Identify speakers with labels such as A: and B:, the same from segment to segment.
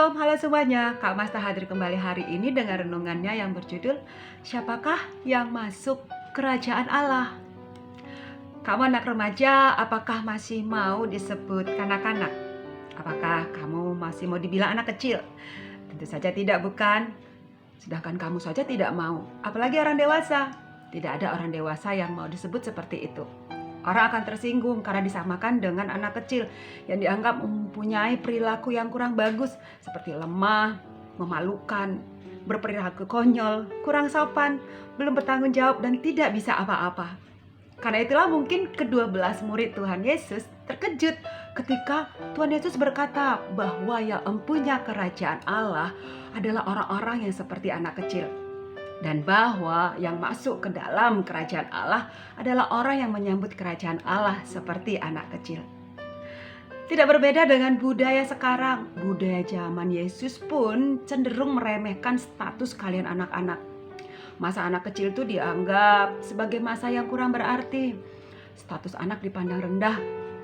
A: Shalom, halo semuanya. Kak Masta hadir kembali hari ini dengan renungannya yang berjudul Siapakah yang masuk kerajaan Allah? Kamu anak remaja, apakah masih mau disebut kanak-kanak? Apakah kamu masih mau dibilang anak kecil? Tentu saja tidak, bukan? Sedangkan kamu saja tidak mau, apalagi orang dewasa. Tidak ada orang dewasa yang mau disebut seperti itu. Orang akan tersinggung karena disamakan dengan anak kecil yang dianggap mempunyai perilaku yang kurang bagus, seperti lemah, memalukan, berperilaku konyol, kurang sopan, belum bertanggung jawab, dan tidak bisa apa-apa. Karena itulah mungkin ke-12 murid Tuhan Yesus terkejut ketika Tuhan Yesus berkata bahwa yang empunya kerajaan Allah adalah orang-orang yang seperti anak kecil. Dan bahwa yang masuk ke dalam kerajaan Allah adalah orang yang menyambut kerajaan Allah seperti anak kecil. Tidak berbeda dengan budaya sekarang. Budaya zaman Yesus pun cenderung meremehkan status kalian anak-anak. Masa anak kecil itu dianggap sebagai masa yang kurang berarti. Status anak dipandang rendah.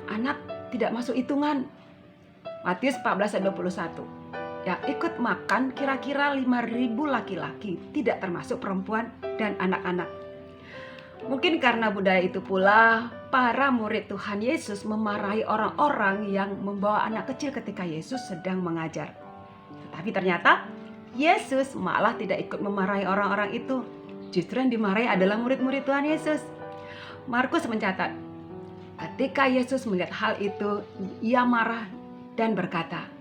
A: Anak tidak masuk hitungan. Matius 14 ayat 21. Yang ikut makan kira-kira 5.000 laki-laki, tidak termasuk perempuan dan anak-anak. Mungkin karena budaya itu pula, para murid Tuhan Yesus memarahi orang-orang yang membawa anak kecil ketika Yesus sedang mengajar. Tetapi ternyata Yesus malah tidak ikut memarahi orang-orang itu. Justru yang dimarahi adalah murid-murid Tuhan Yesus. Markus mencatat, ketika Yesus melihat hal itu, ia marah dan berkata,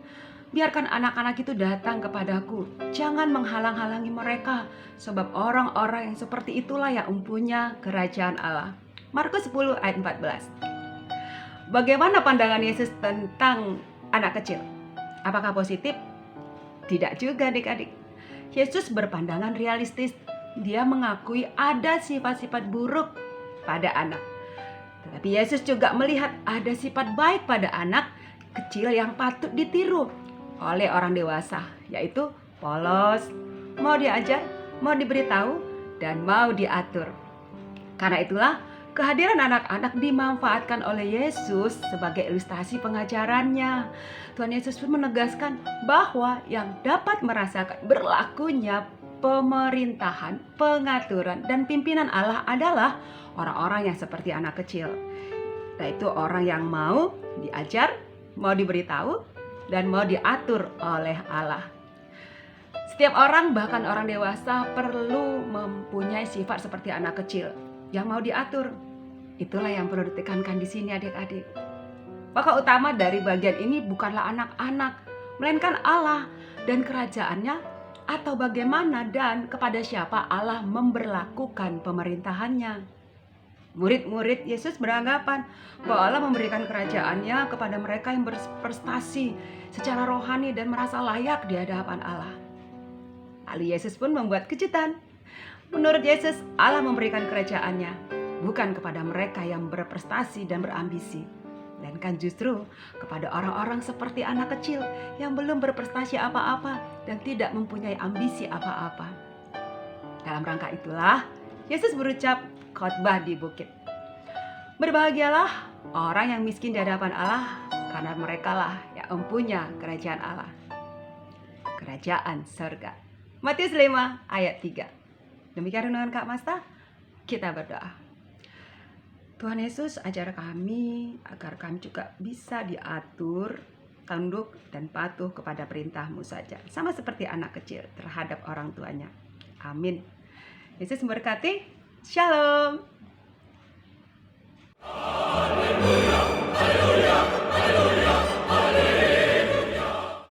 A: "Biarkan anak-anak itu datang kepadaku, jangan menghalang-halangi mereka, sebab orang-orang yang seperti itulah yang empunya kerajaan Allah." Markus 10 ayat 14. Bagaimana pandangan Yesus tentang anak kecil? Apakah positif? Tidak juga, adik-adik. Yesus berpandangan realistis. Dia mengakui ada sifat-sifat buruk pada anak. Tetapi Yesus juga melihat ada sifat baik pada anak kecil yang patut ditiru oleh orang dewasa, yaitu polos, mau diajar, mau diberitahu, dan mau diatur. Karena itulah kehadiran anak-anak dimanfaatkan oleh Yesus sebagai ilustrasi pengajarannya. Tuhan Yesus pun menegaskan bahwa yang dapat merasakan berlakunya pemerintahan, pengaturan, dan pimpinan Allah adalah orang-orang yang seperti anak kecil, yaitu orang yang mau diajar, mau diberitahu, dan mau diatur oleh Allah. Setiap orang, bahkan orang dewasa, perlu mempunyai sifat seperti anak kecil yang mau diatur. Itulah yang perlu ditekankan di sini, adik-adik. Maka utama dari bagian ini bukanlah anak-anak, melainkan Allah dan kerajaannya, atau bagaimana dan kepada siapa Allah memberlakukan pemerintahannya. Murid-murid Yesus beranggapan bahwa Allah memberikan kerajaannya kepada mereka yang berprestasi secara rohani dan merasa layak di hadapan Allah. Lalu Yesus pun membuat kejutan. Menurut Yesus, Allah memberikan kerajaannya bukan kepada mereka yang berprestasi dan berambisi, melainkan justru kepada orang-orang seperti anak kecil yang belum berprestasi apa-apa dan tidak mempunyai ambisi apa-apa. Dalam rangka itulah Yesus berucap khotbah di bukit. Berbahagialah orang yang miskin di hadapan Allah, karena merekalah yang empunya kerajaan Allah, kerajaan surga. Matius 5 ayat 3. Demikian renungan Kak Masta. Kita berdoa. Tuhan Yesus, ajar kami agar kami juga bisa diatur, tunduk, dan patuh kepada perintah-Mu saja, sama seperti anak kecil terhadap orang tuanya. Amin. Yesus memberkati. Shalom.